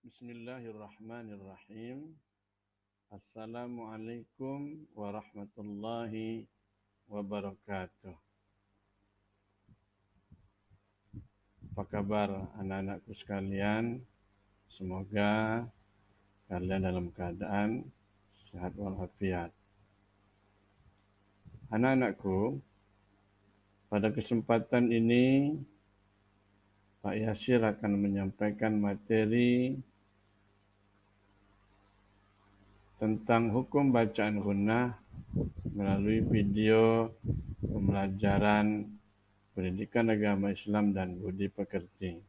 Bismillahirrahmanirrahim. Assalamualaikum warahmatullahi wabarakatuh. Apa kabar anak-anakku sekalian? Semoga kalian dalam keadaan sehat walafiat. Anak-anakku, pada kesempatan ini Pak Yasir akan menyampaikan materi tentang hukum bacaan gunnah melalui video pembelajaran pendidikan agama Islam dan budi pekerti.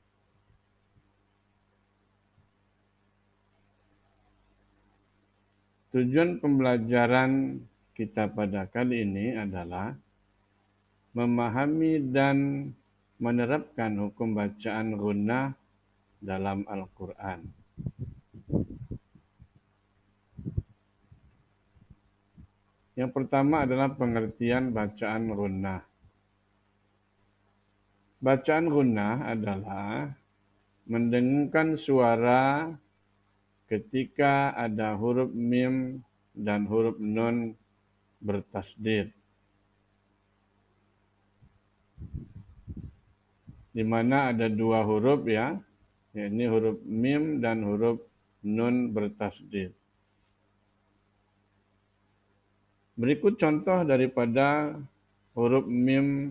Tujuan pembelajaran kita pada kali ini adalah memahami dan menerapkan hukum bacaan gunnah dalam Al-Quran. Yang pertama adalah pengertian bacaan gunnah. Bacaan gunnah adalah mendengungkan suara ketika ada huruf mim dan huruf nun bertasdid, di mana ada dua huruf ya, yakni huruf mim dan huruf nun bertasdid. Berikut contoh daripada huruf mim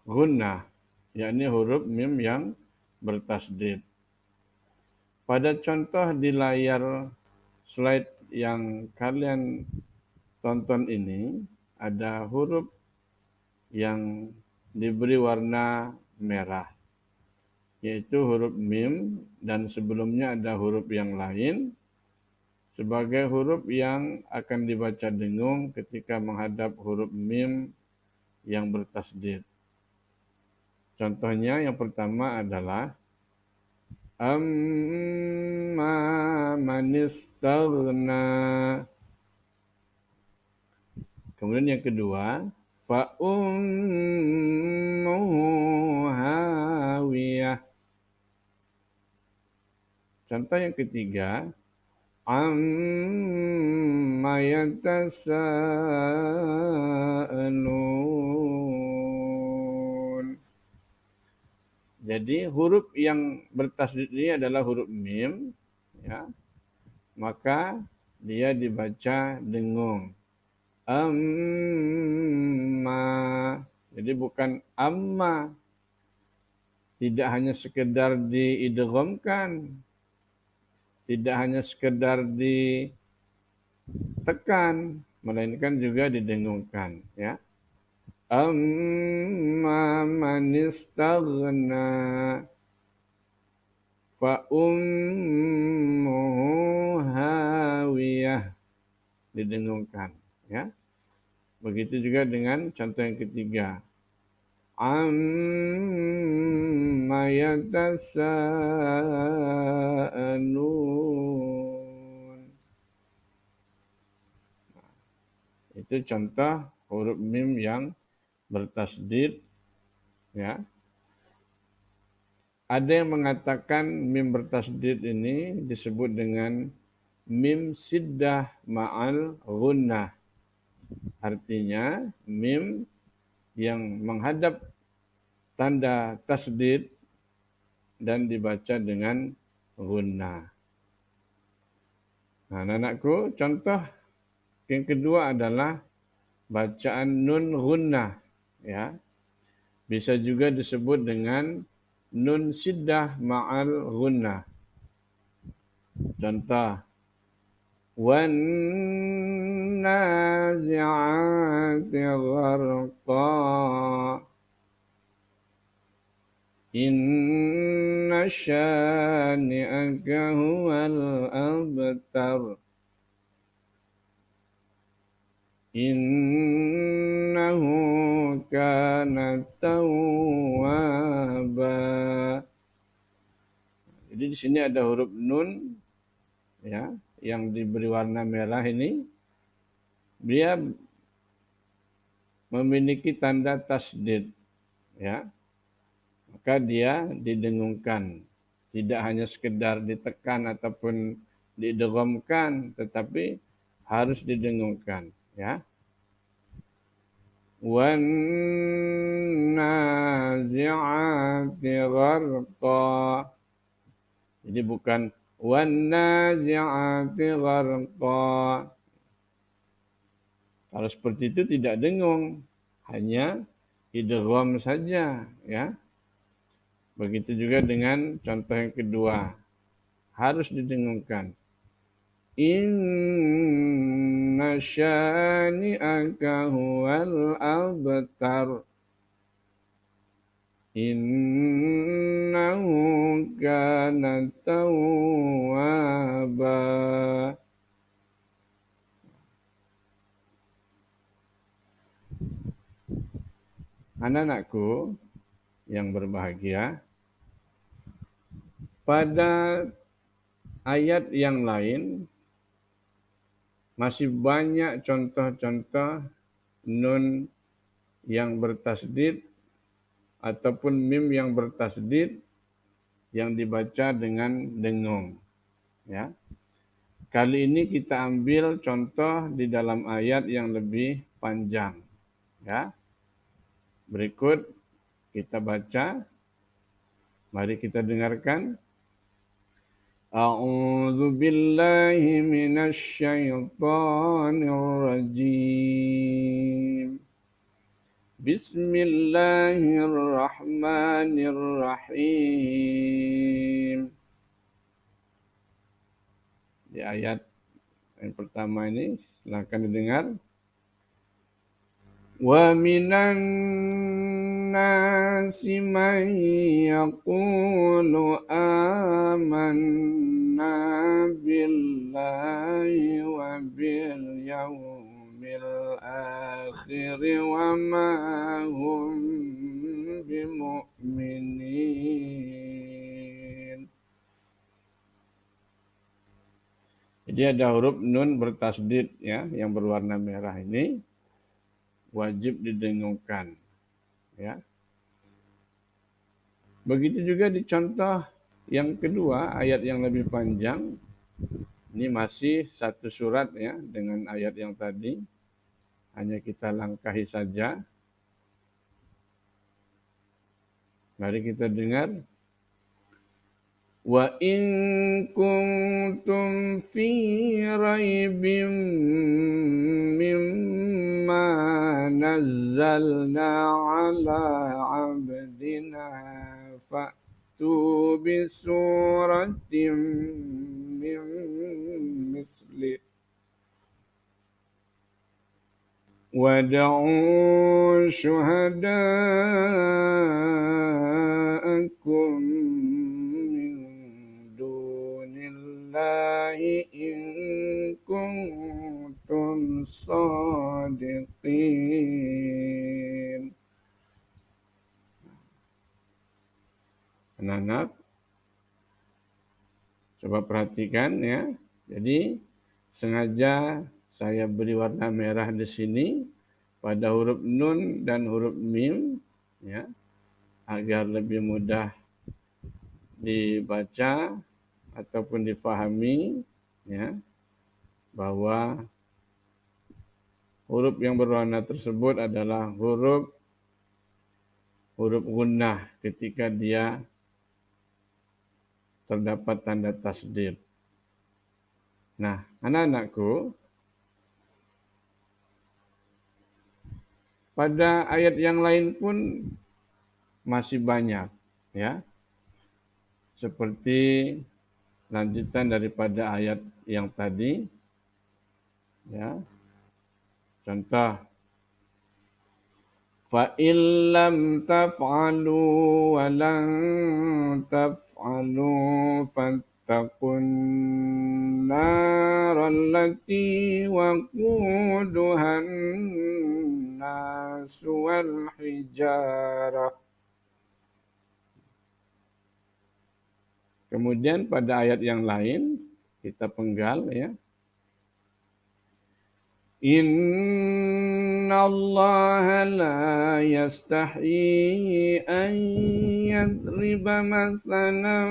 gunnah, yakni huruf mim yang bertasdid. Pada contoh di layar slide yang kalian tonton ini, ada huruf yang diberi warna merah, yaitu huruf mim, dan sebelumnya ada huruf yang lain sebagai huruf yang akan dibaca dengung ketika menghadap huruf mim yang bertasdid. Contohnya yang pertama adalah amma man istaghna. Kemudian yang kedua, fa ummuhu hawiyah. Contoh yang ketiga, amma yatasaalun. Jadi huruf yang bertasdid ini adalah huruf mim, ya. Maka dia dibaca dengung. Amma. Jadi bukan amma. Tidak hanya sekedar diidghamkan, tidak hanya sekedar ditekan, melainkan juga didengungkan, ya. Amma man istaghna fa ummuhu hawiyah, didengungkan, ya. Begitu juga dengan contoh yang ketiga. Amma yatasaalun. Itu contoh huruf mim yang bertasdid, ya. Ada yang mengatakan mim bertasdid ini disebut dengan mim siddah ma'al gunnah. Artinya mim yang menghadap tanda tasdid dan dibaca dengan gunnah. Nah, anak-anakku, contoh yang kedua adalah bacaan nun gunnah, ya. Bisa juga disebut dengan nun siddah ma'al gunnah. Contoh, wan nazi'ati gharqa. Inna syani'aka huwal abtar. Innahu kana tawwaba. Jadi di sini ada huruf nun, ya, yang diberi warna merah ini. Dia memiliki tanda tasdid, ya. Maka dia didengungkan. Tidak hanya sekedar ditekan ataupun didegomkan, tetapi harus didengungkan. Ya. Wan nazi'ati gharqa. Jadi bukan wan nazi'ati gharqa. Kalau seperti itu tidak dengung, hanya idgham saja, ya. Begitu juga dengan contoh yang kedua, harus didengungkan. Inna syani'aka huwal abtar. Innahu kana tawwaba. Anak-anakku yang berbahagia, pada ayat yang lain masih banyak contoh-contoh nun yang bertasdid ataupun mim yang bertasdid yang dibaca dengan dengung. Ya. Kali ini kita ambil contoh di dalam ayat yang lebih panjang. Ya. Berikut kita baca. Mari kita dengarkan. A'udzu billahi minasy syaithanir rajim. Bismillahirrahmanirrahim. Di ayat yang pertama ini silakan didengar. Wa minan nasi man yaqulu amanna billahi wa bil yawmil akhir wa ma hum bimu'minin. Jadi ada huruf nun bertasdid ya, yang berwarna merah ini wajib didengungkan. Ya. Begitu juga di contoh yang kedua, ayat yang lebih panjang. Ini masih satu surat ya dengan ayat yang tadi. Hanya kita langkahi saja. Mari kita dengar. Wa in kuntum fi raibim mimma nazzalna ala abdina fa'tu bi suratin min misli wad'u syuhada'akum in kuntum shadiqin. Anak-anak, coba perhatikan ya. Jadi sengaja saya beri warna merah di sini pada huruf nun dan huruf mim ya, agar lebih mudah dibaca ataupun difahami ya, bahwa huruf yang berwarna tersebut adalah huruf gunnah ketika dia terdapat tanda tasdid. Nah, anak-anakku, pada ayat yang lain pun masih banyak ya. Seperti lanjutan daripada ayat yang tadi ya. Contoh, fa illam taf'alu wa lan taf'alu fattaqun narallati waquduhan nas wal hijarah. Kemudian pada ayat yang lain kita penggal ya. Inna الله لا يستحيي أن يضرب مثلا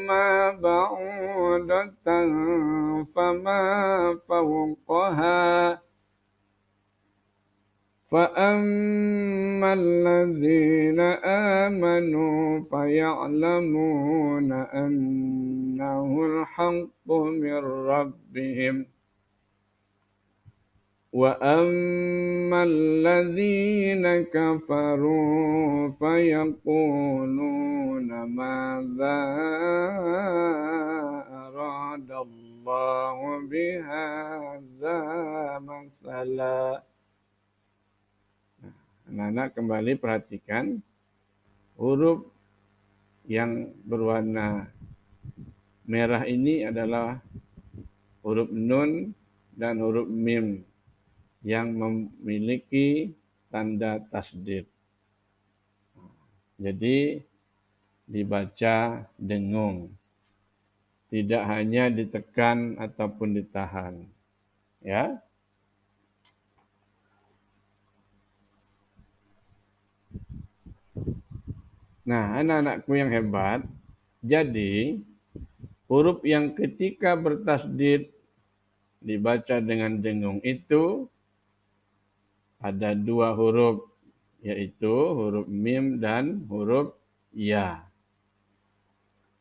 ما بعوضة فما فوقها فأما الذين آمنوا فيعلمون أنه الحق من ربهم وأما الذين كفروا فيقولون ماذا أراد الله بهذا مثلا. Anak-anak kembali perhatikan huruf yang berwarna merah ini adalah huruf nun dan huruf mim yang memiliki tanda tasdid. Jadi dibaca dengung. Tidak hanya ditekan ataupun ditahan. Ya. Nah, anak-anakku yang hebat, jadi huruf yang ketika bertasdid dibaca dengan dengung itu ada dua huruf, yaitu huruf mim dan huruf ya.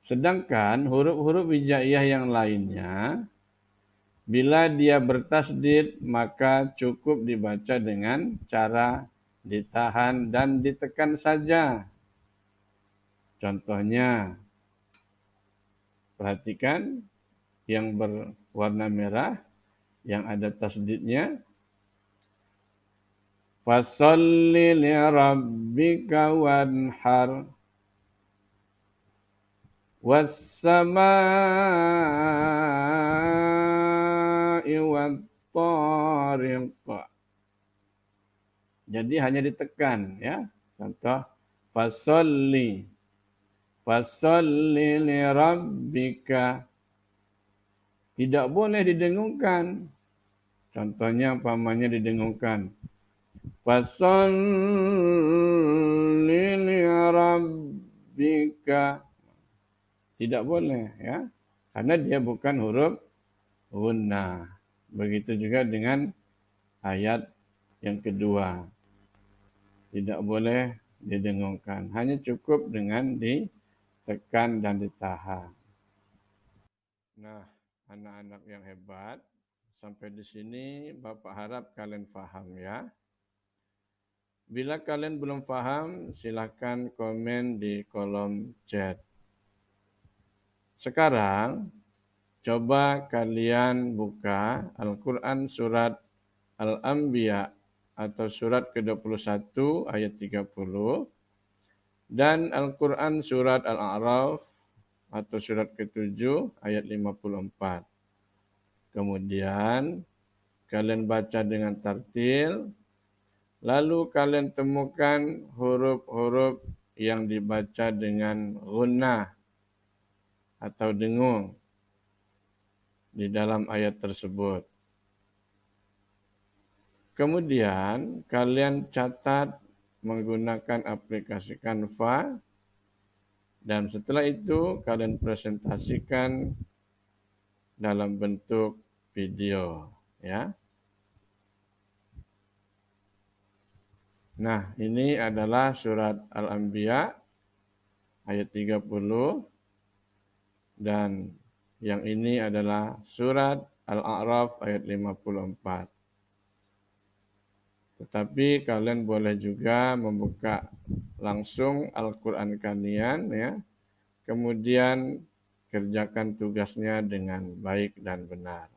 Sedangkan huruf-huruf hijaiyah yang lainnya, bila dia bertasdid maka cukup dibaca dengan cara ditahan dan ditekan saja. Contohnya, perhatikan yang berwarna merah, yang ada tasdidnya. Fasholli li rabbika wanhar was-samaa'i wat-thariq. Jadi hanya ditekan, ya. Contoh, fasholli li rabbika. Tidak boleh didengungkan. Contohnya umpamanya didengungkan. Fasholli li rabbika. Tidak boleh, ya. Karena dia bukan huruf gunnah. Begitu juga dengan ayat yang kedua. Tidak boleh didengungkan. Hanya cukup dengan ditekan dan ditahan. Nah, anak-anak yang hebat, sampai di sini Bapak harap kalian paham, ya. Bila kalian belum paham, silakan komen di kolom chat. Sekarang, coba kalian buka Al-Quran surat Al-Anbiya atau surat ke-21 ayat 30 dan Al-Quran surat Al-A'raf atau surat ke-7 ayat 54. Kemudian kalian baca dengan tartil, lalu kalian temukan huruf-huruf yang dibaca dengan gunnah atau dengung di dalam ayat tersebut. Kemudian kalian catat menggunakan aplikasi Canva dan setelah itu kalian presentasikan dalam bentuk video, ya. Nah, ini adalah surat Al-Anbiya ayat 30 dan yang ini adalah surat Al-A'raf ayat 54. Tetapi kalian boleh juga membuka langsung Al-Quran kalian, ya. Kemudian kerjakan tugasnya dengan baik dan benar.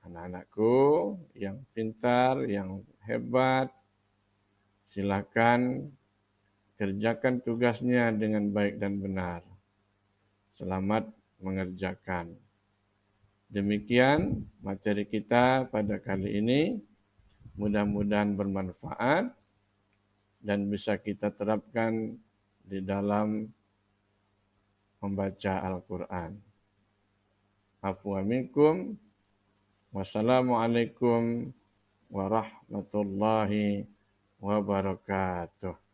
Anak-anakku yang pintar, yang hebat, silakan kerjakan tugasnya dengan baik dan benar. Selamat mengerjakan. Demikian materi kita pada kali ini. Mudah-mudahan bermanfaat dan bisa kita terapkan di dalam membaca Al-Quran. Afwa minkum. Wassalamualaikum warahmatullahi wabarakatuh.